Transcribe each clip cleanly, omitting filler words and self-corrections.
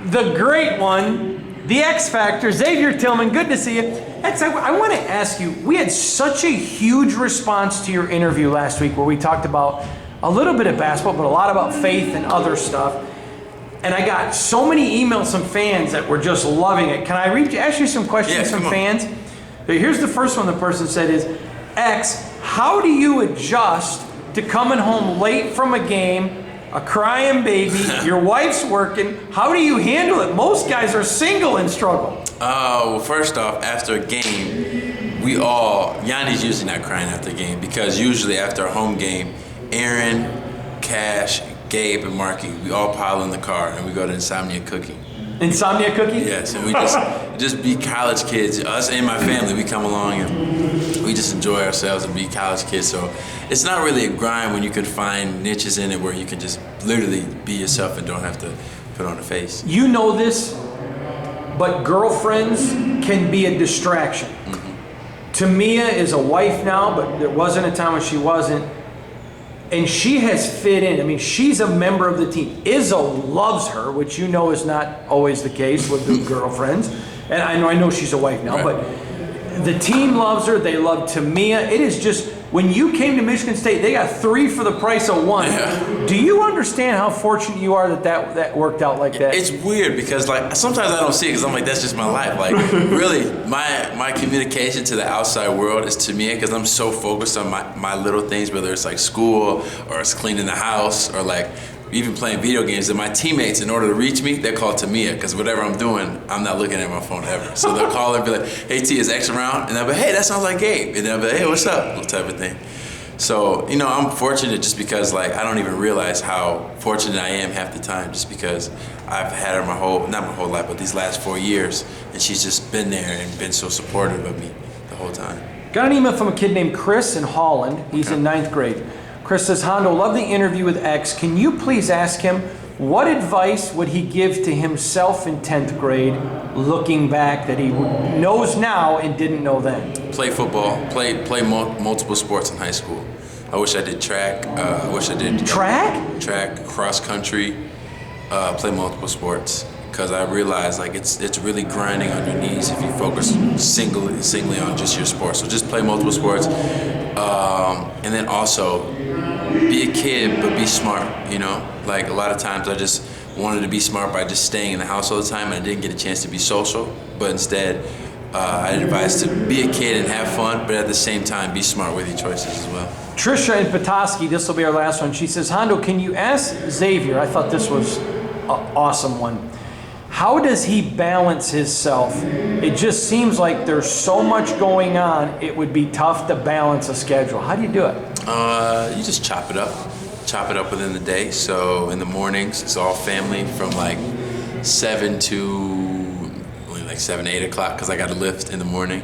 the great one, the X Factor, Xavier Tillman. Good to see you. X, I want to ask you, we had such a huge response to your interview last week where we talked about a little bit of basketball, but a lot about faith and other stuff. And I got so many emails from fans that were just loving it. Can I ask you some questions from fans? Here's the first one the person said is, X, how do you adjust to coming home late from a game, a crying baby, your wife's working? How do you handle it? Most guys are single and struggle. Well, first off, after a game, Yanni's usually not crying after a game because usually after a home game, Aaron, Cash, Gabe, and Marky, we all pile in the car and we go to Insomnia Cookie. Insomnia Cookie? Yes, and we just be college kids. Us and my family, we come along and we just enjoy ourselves and be college kids. So it's not really a grind when you can find niches in it where you can just literally be yourself and don't have to put on a face. You know this, but girlfriends can be a distraction. Tamia is a wife now, but there wasn't a time when she wasn't. And she has fit in. I mean, she's a member of the team. Izzo loves her, which you know is not always the case with the girlfriends. And I know she's a wife now, but the team loves her. They love Tamia. It is just, when you came to Michigan State, they got 3 for the price of 1. Yeah. Do you understand how fortunate you are that worked out like that? It's weird because like sometimes I don't see it because I'm like, that's just my life. Like really, my communication to the outside world is Tamia because I'm so focused on my little things, whether it's like school or it's cleaning the house or like even playing video games. And my teammates, in order to reach me, they call Tamia because whatever I'm doing, I'm not looking at my phone ever. So they'll call and be like, hey T, is X around? And they'll be, hey, that sounds like Gabe. And they'll be like, hey, what's up? Type of thing. So, I'm fortunate just because like I don't even realize how fortunate I am half the time just because I've had her not my whole life, but these last 4 years, and she's just been there and been so supportive of me the whole time. Got an email from a kid named Chris in Holland. He's in 9th grade. Chris says, Hondo, love the interview with X. Can you please ask him what advice would he give to himself in 10th grade looking back that he knows now and didn't know then? Play football, play multiple sports in high school. I wish I did track. I wish I did track, cross country, play multiple sports. Because I realized like it's really grinding on your knees if you focus singly on just your sport. So just play multiple sports, and then also be a kid but be smart. Like a lot of times I just wanted to be smart by just staying in the house all the time, and I didn't get a chance to be social. But instead, I advise to be a kid and have fun, but at the same time be smart with your choices as well. Trisha in Petoskey, this will be our last one. She says, Hondo, can you ask Xavier? I thought this was an awesome one. How does he balance himself? It just seems like there's so much going on, it would be tough to balance a schedule. How do you do it? You just chop it up within the day. So in the mornings, it's all family from like 7 to 8 o'clock because I got to lift in the morning.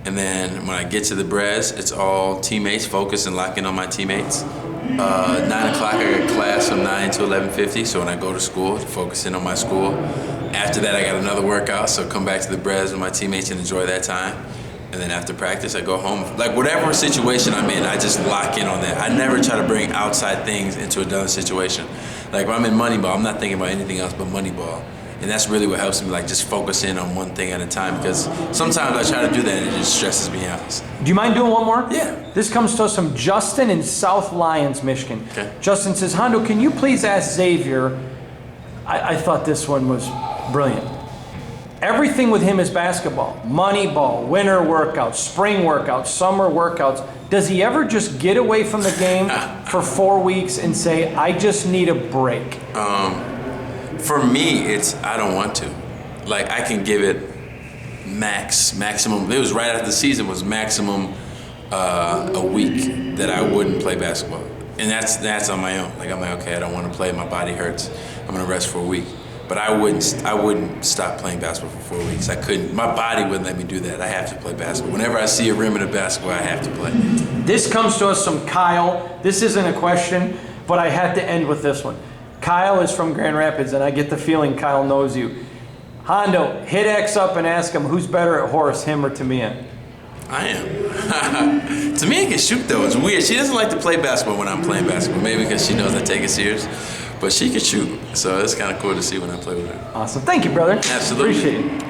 And then when I get to the Brez, it's all teammates, focus and lock in on my teammates. 9 o'clock, I got class from 9 to 11:50. So when I go to school, focus in on my school. After that, I got another workout, so come back to the Brez with my teammates and enjoy that time. And then after practice, I go home. Like whatever situation I'm in, I just lock in on that. I never try to bring outside things into another situation. Like when I'm in Moneyball, I'm not thinking about anything else but Moneyball. And that's really what helps me, like just focus in on one thing at a time, because sometimes I try to do that and it just stresses me out. Do you mind doing one more? Yeah. This comes to us from Justin in South Lyons, Michigan. Okay. Justin says, Hondo, can you please ask Xavier, I thought this one was brilliant. Everything with him is basketball. Moneyball, winter workouts, spring workouts, summer workouts. Does he ever just get away from the game for 4 weeks and say, I just need a break? For me, it's I don't want to. Like I can give it maximum. It was right after the season was maximum a week that I wouldn't play basketball, and that's on my own. Like I'm like, okay, I don't want to play. My body hurts. I'm gonna rest for a week. But I wouldn't stop playing basketball for 4 weeks. I couldn't. My body wouldn't let me do that. I have to play basketball. Whenever I see a rim of basketball, I have to play. This comes to us from Kyle. This isn't a question, but I had to end with this one. Kyle is from Grand Rapids, and I get the feeling Kyle knows you. Hondo, hit X up and ask him who's better at Horace, him or Tamia. I am. Tamia can shoot though. It's weird. She doesn't like to play basketball when I'm playing basketball. Maybe because she knows I take it serious. but she can shoot. So it's kind of cool to see when I play with her. Awesome. Thank you, brother. Absolutely. Appreciate it.